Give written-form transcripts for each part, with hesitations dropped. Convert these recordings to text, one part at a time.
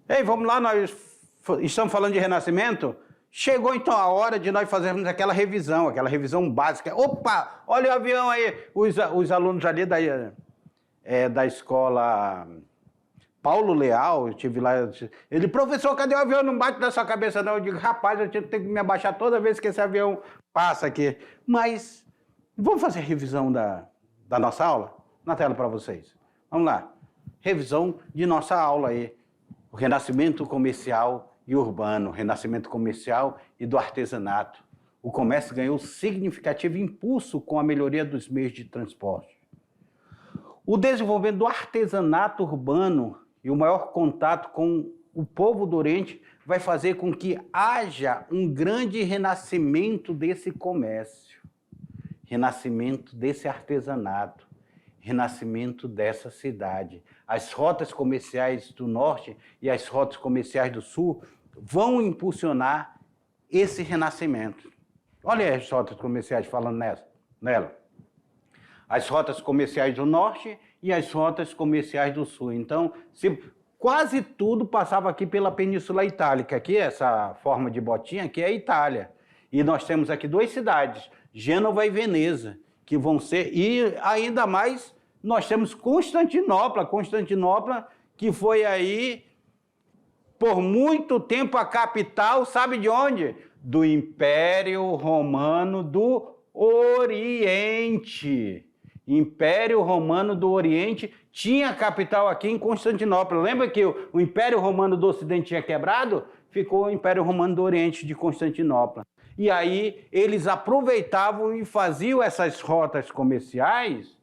Ei, vamos lá, nós estamos falando de renascimento. Chegou então a hora de nós fazermos aquela revisão básica. Opa, olha o avião aí, os alunos ali da escola Paulo Leal, eu estive lá, ele, professor, cadê o avião? Não bate na sua cabeça não. Eu digo, rapaz, eu tenho que me abaixar toda vez que esse avião passa aqui. Mas, vamos fazer a revisão da nossa aula? Na tela para vocês. Vamos lá. Revisão de nossa aula aí. O renascimento comercial e urbano, renascimento comercial e do artesanato. O comércio ganhou significativo impulso com a melhoria dos meios de transporte. O desenvolvimento do artesanato urbano e o maior contato com o povo do Oriente vai fazer com que haja um grande renascimento desse comércio, renascimento desse artesanato, renascimento dessa cidade. As rotas comerciais do norte e as rotas comerciais do sul vão impulsionar esse renascimento. Olha as rotas comerciais falando nela. As rotas comerciais do norte e as rotas comerciais do sul. Então, quase tudo passava aqui pela Península Itálica. Aqui, essa forma de botinha, aqui é a Itália. E nós temos aqui duas cidades, Gênova e Veneza, que vão ser... E ainda mais, nós temos Constantinopla, que foi aí, por muito tempo, a capital, sabe de onde? Do Império Romano do Oriente. Império Romano do Oriente tinha capital aqui em Constantinopla. Lembra que o Império Romano do Ocidente tinha quebrado? Ficou o Império Romano do Oriente de Constantinopla. E aí eles aproveitavam e faziam essas rotas comerciais,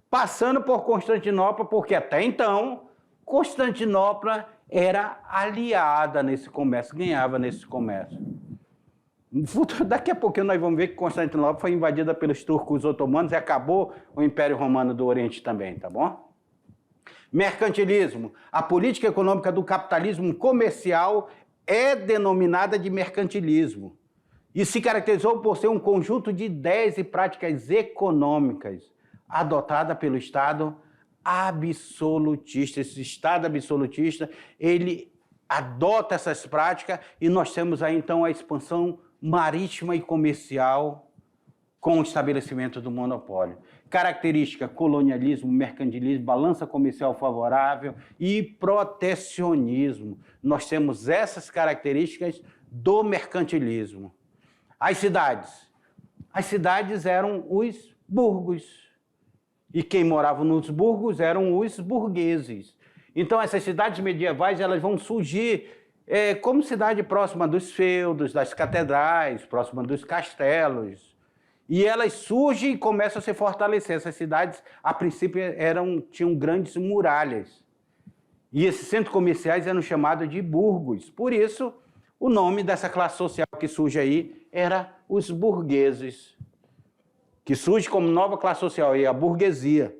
passando por Constantinopla, porque até então Constantinopla era aliada nesse comércio, ganhava nesse comércio. Daqui a pouquinho nós vamos ver que Constantinopla foi invadida pelos turcos otomanos e acabou o Império Romano do Oriente também, tá bom? Mercantilismo. A política econômica do capitalismo comercial é denominada de mercantilismo e se caracterizou por ser um conjunto de ideias e práticas econômicas adotada pelo Estado absolutista. Esse Estado absolutista, ele adota essas práticas e nós temos aí então a expansão marítima e comercial com o estabelecimento do monopólio. Característica: colonialismo, mercantilismo, balança comercial favorável e protecionismo. Nós temos essas características do mercantilismo. As cidades eram os burgos. E quem morava nos burgos eram os burgueses. Então essas cidades medievais elas vão surgir como cidade próxima dos feudos, das catedrais, próxima dos castelos. E elas surgem e começam a se fortalecer. Essas cidades, a princípio, tinham grandes muralhas. E esses centros comerciais eram chamados de burgos. Por isso, o nome dessa classe social que surge aí era os burgueses, que surge como nova classe social, a burguesia.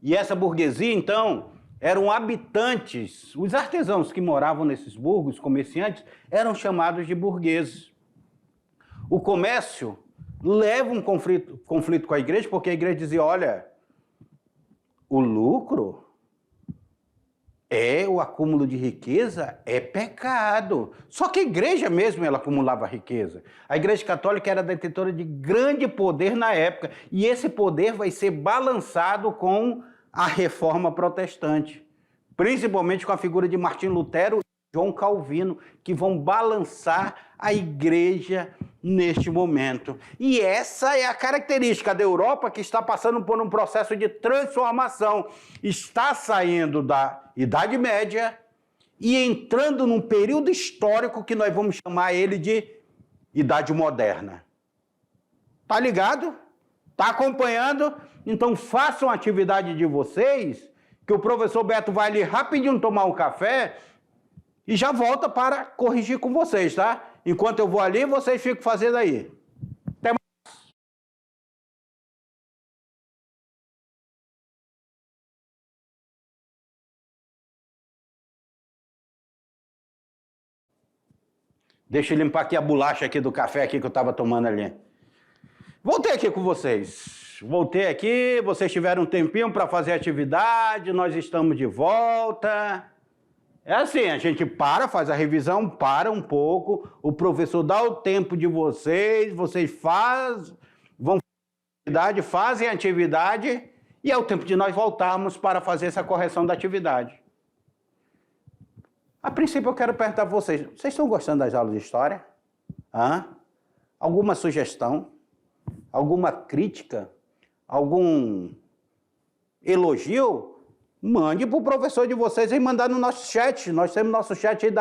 E essa burguesia, então, eram habitantes, os artesãos que moravam nesses burgos, comerciantes, eram chamados de burgueses. O comércio leva um conflito com a igreja, porque a igreja dizia, olha, o lucro o acúmulo de riqueza é pecado. Só que a igreja mesmo, ela acumulava riqueza. A igreja católica era detentora de grande poder na época, e esse poder vai ser balançado com a reforma protestante, principalmente com a figura de Martinho Lutero e João Calvino, que vão balançar a igreja neste momento. E essa é a característica da Europa, que está passando por um processo de transformação. Está saindo da Idade Média e entrando num período histórico que nós vamos chamar ele de Idade Moderna. Tá ligado? Tá acompanhando? Então façam a atividade de vocês, que o professor Beto vai ali rapidinho tomar um café e já volta para corrigir com vocês, tá? Enquanto eu vou ali, vocês ficam fazendo aí. Até mais. Deixa eu limpar aqui a bolacha aqui do café aqui que eu estava tomando ali. Voltei aqui com vocês. Voltei aqui, vocês tiveram um tempinho para fazer atividade, nós estamos de volta. É assim, a gente para, faz a revisão, para um pouco, o professor dá o tempo de vocês vão fazem a atividade e é o tempo de nós voltarmos para fazer essa correção da atividade. A princípio eu quero perguntar para vocês estão gostando das aulas de história? Alguma sugestão? Alguma crítica? Algum elogio? Mande para o professor de vocês e mandar no nosso chat. Nós temos nosso chat aí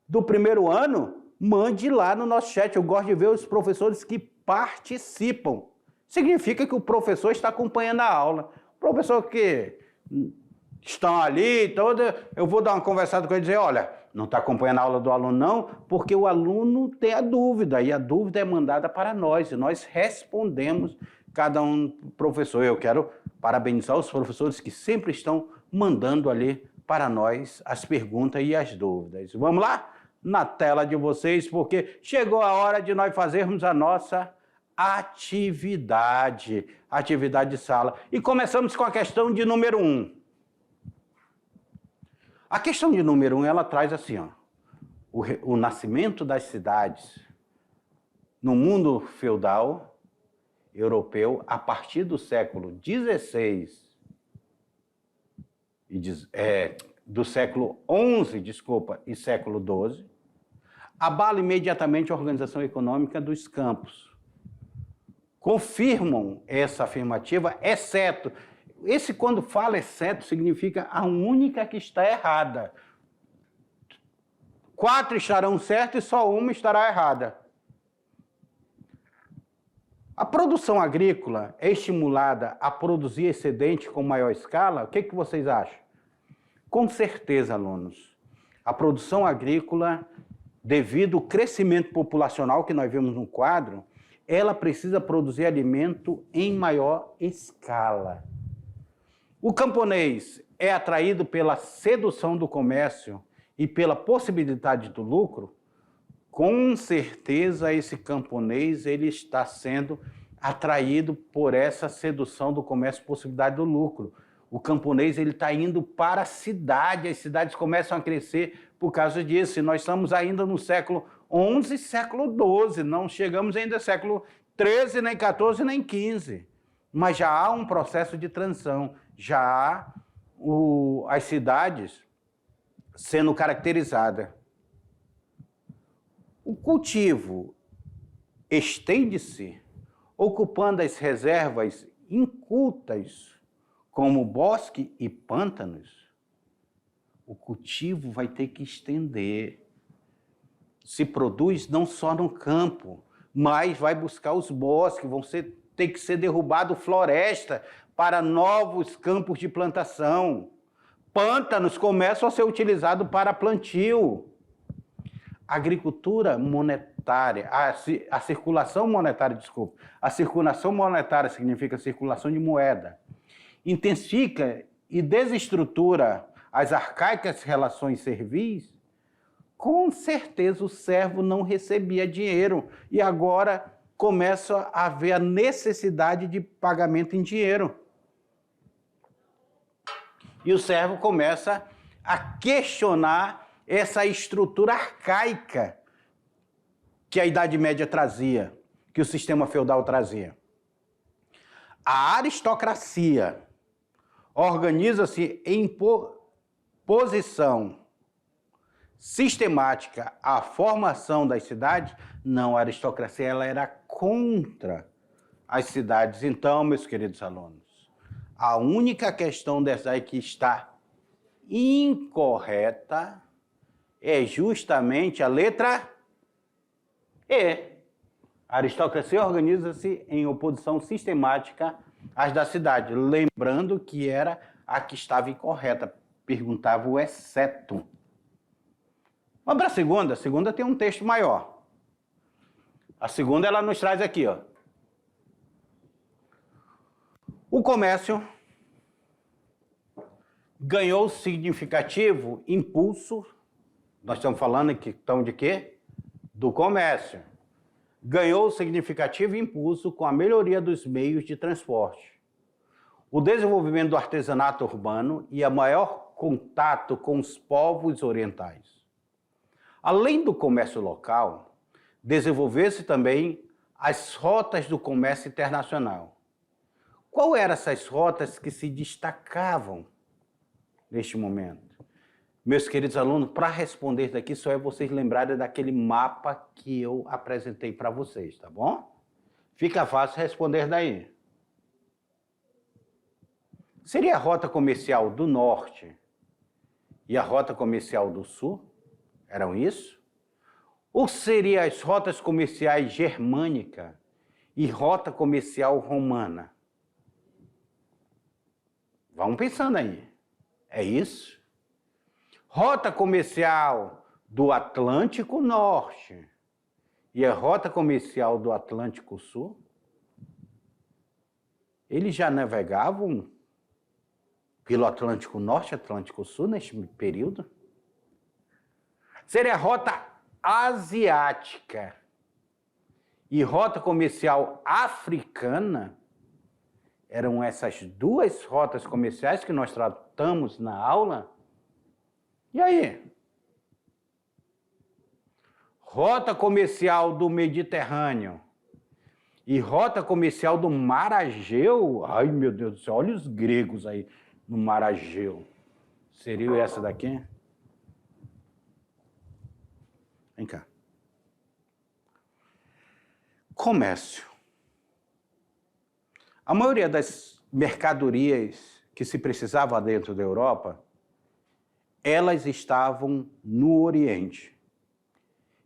do primeiro ano. Mande lá no nosso chat. Eu gosto de ver os professores que participam. Significa que o professor está acompanhando a aula. O professor que estão ali, eu vou dar uma conversada com ele e dizer, olha, não está acompanhando a aula do aluno não, porque o aluno tem a dúvida, e a dúvida é mandada para nós, e nós respondemos cada um professor. Eu quero parabenizar os professores que sempre estão mandando ali para nós as perguntas e as dúvidas. Vamos lá? Na tela de vocês, porque chegou a hora de nós fazermos a nossa atividade de sala. E começamos com a questão de número 1. A questão de número 1, ela traz assim, ó, o nascimento das cidades no mundo feudal europeu a partir do século XVI do século XI, e século XII, abala imediatamente a organização econômica dos campos. Confirmam essa afirmativa, exceto... quando fala exceto, significa a única que está errada. 4 estarão certas e só uma estará errada. A produção agrícola é estimulada a produzir excedente com maior escala? O que vocês acham? Com certeza, alunos. A produção agrícola, devido ao crescimento populacional que nós vimos no quadro, ela precisa produzir alimento em maior escala. O camponês é atraído pela sedução do comércio e pela possibilidade do lucro? Com certeza esse camponês ele está sendo atraído por essa sedução do comércio e possibilidade do lucro. O camponês ele está indo para a cidade, as cidades começam a crescer por causa disso. E nós estamos ainda no século XI e século XII, não chegamos ainda ao século XIII, nem XIV, nem XV. Mas já há um processo de transição, já há as cidades sendo caracterizadas. O cultivo estende-se, ocupando as reservas incultas, como bosque e pântanos. O cultivo vai ter que estender. Se produz não só no campo, mas vai buscar os bosques, ter que ser derrubado floresta para novos campos de plantação. Pântanos começam a ser utilizados para plantio. A agricultura monetária, a circulação monetária, desculpa. A circulação monetária significa circulação de moeda. Intensifica e desestrutura as arcaicas relações servis. Com certeza o servo não recebia dinheiro e agora começa a haver a necessidade de pagamento em dinheiro. E o servo começa a questionar essa estrutura arcaica que a Idade Média trazia, que o sistema feudal trazia. A aristocracia organiza-se em posição sistemática à formação das cidades. Não, a aristocracia ela era contra as cidades. Então, meus queridos alunos, a única questão dessa aí que está incorreta é justamente a letra E. A aristocracia organiza-se em oposição sistemática às da cidade. Lembrando que era a que estava incorreta. Perguntava o exceto. Vamos para a segunda. A segunda tem um texto maior. A segunda ela nos traz aqui, ó. O comércio ganhou significativo impulso. Nós estamos falando aqui, então, de quê? do comércio. Ganhou significativo impulso com a melhoria dos meios de transporte, o desenvolvimento do artesanato urbano e a maior contato com os povos orientais. Além do comércio local, desenvolveu-se também as rotas do comércio internacional. Qual eram essas rotas que se destacavam neste momento? Meus queridos alunos, para responder daqui, só é vocês lembrarem daquele mapa que eu apresentei para vocês, tá bom? Fica fácil responder daí. Seria a rota comercial do norte e a rota comercial do sul? Eram isso? Ou seria as rotas comerciais germânica e rota comercial romana? Vamos pensando aí. É isso? Rota comercial do Atlântico Norte e a rota comercial do Atlântico Sul? Eles já navegavam pelo Atlântico Norte e Atlântico Sul neste período? Seria a rota asiática e rota comercial africana? Eram essas duas rotas comerciais que nós tratamos na aula? E aí? Rota comercial do Mediterrâneo e rota comercial do Mar Egeu? Ai, meu Deus do céu, olha os gregos aí no Mar Egeu. Seria essa daqui? Vem cá. Comércio. A maioria das mercadorias que se precisava dentro da Europa, elas estavam no Oriente.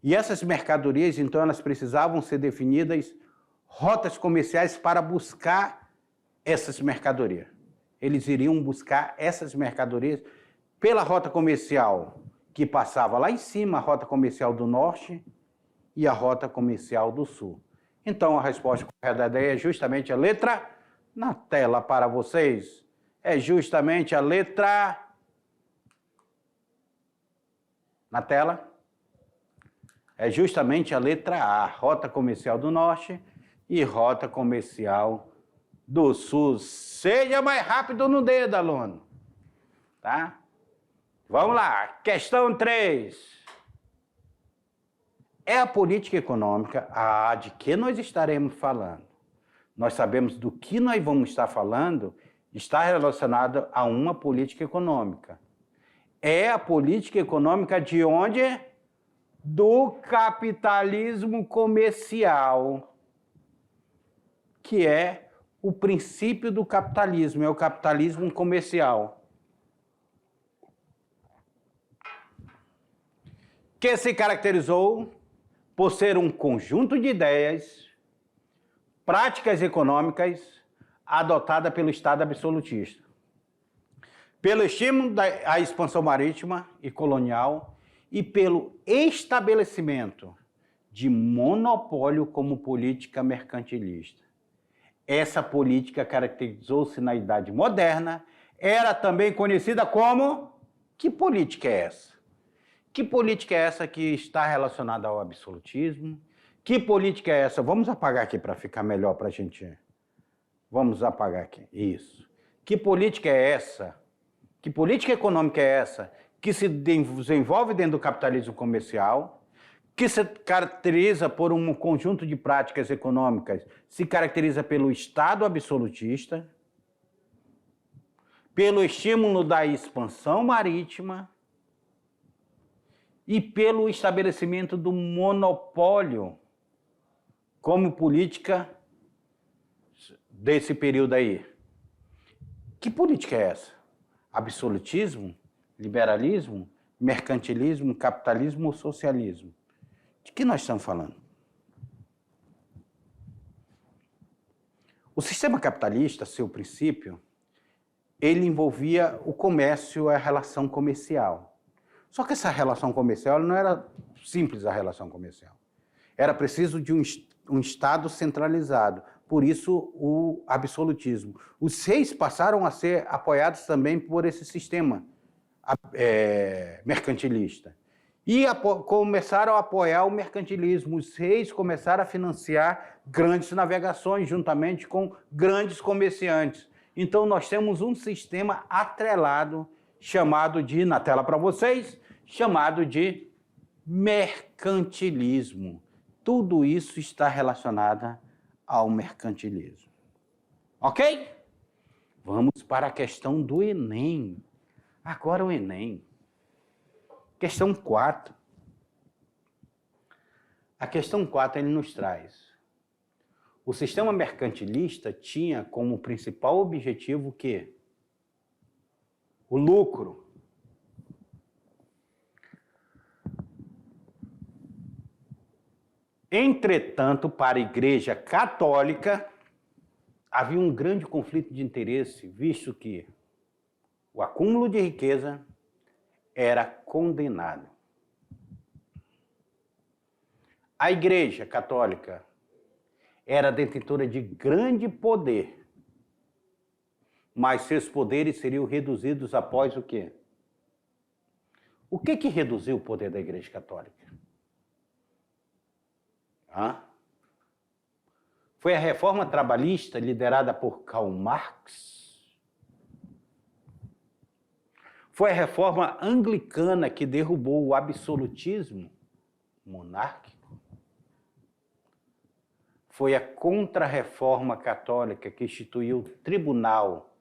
E essas mercadorias, então, elas precisavam ser definidas rotas comerciais para buscar essas mercadorias. Eles iriam buscar essas mercadorias pela rota comercial que passava lá em cima, a rota comercial do norte e a rota comercial do sul. Então, a resposta correta daí é justamente a letra na tela para vocês. É justamente a letra na tela. É justamente a letra A, rota comercial do norte e rota comercial do sul. Seja mais rápido no dedo, aluno. Tá? Vamos lá, questão 3. É a política econômica, de que nós estaremos falando? Nós sabemos do que nós vamos estar falando, está relacionado a uma política econômica. É a política econômica de onde? Do capitalismo comercial, que é o princípio do capitalismo, é o capitalismo comercial. Que se caracterizou por ser um conjunto de ideias, práticas econômicas adotada pelo Estado absolutista, pelo estímulo à expansão marítima e colonial e pelo estabelecimento de monopólio como política mercantilista. Essa política caracterizou-se na Idade Moderna, era também conhecida como... Que política é essa? Que política é essa que está relacionada ao absolutismo? Que política é essa? Vamos apagar aqui para ficar melhor para a gente... Vamos apagar aqui, isso. Que política é essa? Que política econômica é essa que se desenvolve dentro do capitalismo comercial, que se caracteriza por um conjunto de práticas econômicas, se caracteriza pelo Estado absolutista, pelo estímulo da expansão marítima e pelo estabelecimento do monopólio como política desse período aí. Que política é essa? Absolutismo? Liberalismo? Mercantilismo? Capitalismo ou socialismo? De que nós estamos falando? O sistema capitalista, seu princípio, ele envolvia o comércio e a relação comercial. Só que essa relação comercial não era simples, a relação comercial. Era preciso de um Estado centralizado. Por isso, o absolutismo. Os reis passaram a ser apoiados também por esse sistema mercantilista. E começaram a apoiar o mercantilismo. Os reis começaram a financiar grandes navegações, juntamente com grandes comerciantes. Então, nós temos um sistema atrelado, chamado de, na tela para vocês, chamado de mercantilismo. Tudo isso está relacionado ao mercantilismo. Ok? Vamos para a questão do Enem. Agora o Enem. Questão 4. A questão 4 ele nos traz. O sistema mercantilista tinha como principal objetivo o quê? O lucro. Entretanto, para a Igreja Católica, havia um grande conflito de interesse, visto que o acúmulo de riqueza era condenado. A Igreja Católica era detentora de grande poder, mas seus poderes seriam reduzidos após o quê? O que reduziu o poder da Igreja Católica? Foi a reforma trabalhista liderada por Karl Marx? Foi a reforma anglicana que derrubou o absolutismo monárquico? Foi a contra-reforma católica que instituiu o Tribunal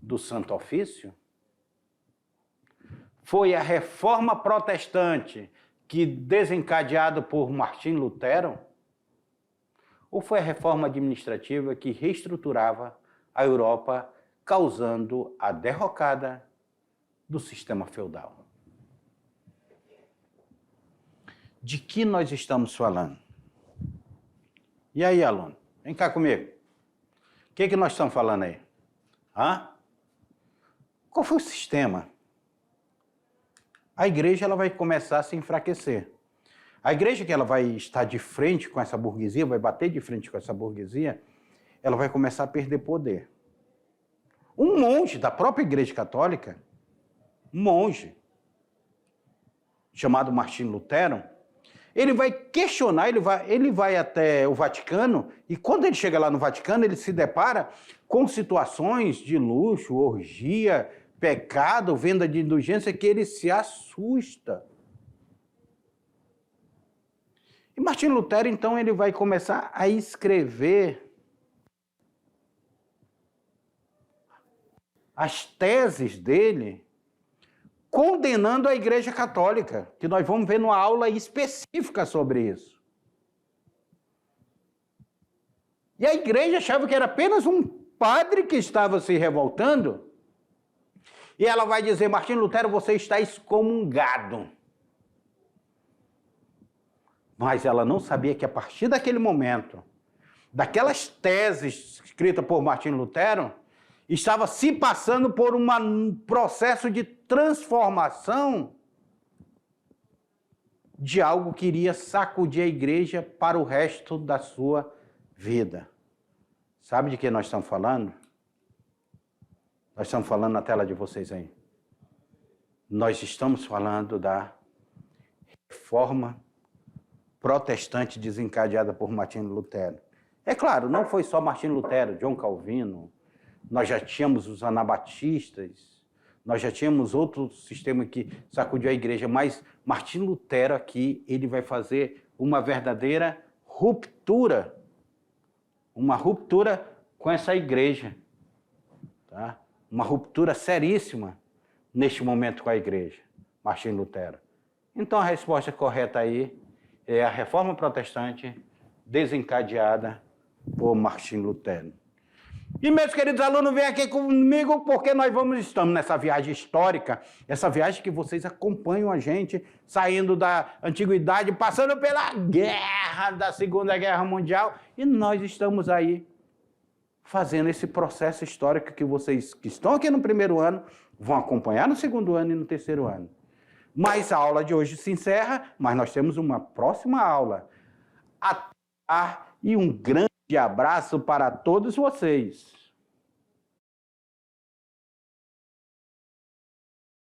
do Santo Ofício? Foi a reforma protestante que, desencadeada por Martim Lutero? Ou foi a reforma administrativa que reestruturava a Europa, causando a derrocada do sistema feudal? De que nós estamos falando? E aí, aluno? Vem cá comigo. O que nós estamos falando aí? Qual foi o sistema? A igreja ela vai começar a se enfraquecer. A igreja que ela vai estar de frente com essa burguesia, vai bater de frente com essa burguesia, ela vai começar a perder poder. Um monge da própria Igreja Católica, um monge, chamado Martim Lutero, ele vai questionar, ele vai até o Vaticano, e quando ele chega lá no Vaticano, ele se depara com situações de luxo, orgia, pecado, venda de indulgência, que ele se assusta. E Martim Lutero, então, ele vai começar a escrever as teses dele, condenando a Igreja Católica, que nós vamos ver numa aula específica sobre isso. E a igreja achava que era apenas um padre que estava se revoltando, e ela vai dizer: Martim Lutero, você está excomungado. Mas ela não sabia que a partir daquele momento, daquelas teses escritas por Martim Lutero, estava se passando por um processo de transformação de algo que iria sacudir a igreja para o resto da sua vida. Sabe de que nós estamos falando? Nós estamos falando na tela de vocês aí. Nós estamos falando da reforma protestante desencadeada por Martim Lutero. É claro, não foi só Martim Lutero, João Calvino. Nós já tínhamos os anabatistas, nós já tínhamos outro sistema que sacudiu a igreja, mas Martim Lutero aqui, ele vai fazer uma verdadeira ruptura, uma ruptura com essa igreja, tá? Uma ruptura seríssima neste momento com a igreja, Martim Lutero. Então a resposta correta aí é a reforma protestante desencadeada por Martim Lutero. E, meus queridos alunos, vem aqui comigo, porque nós estamos nessa viagem histórica, essa viagem que vocês acompanham a gente, saindo da antiguidade, passando pela guerra da Segunda Guerra Mundial, e nós estamos aí fazendo esse processo histórico que vocês que estão aqui no primeiro ano vão acompanhar no segundo ano e no terceiro ano. Mas a aula de hoje se encerra, mas nós temos uma próxima aula. E um grande abraço para todos vocês.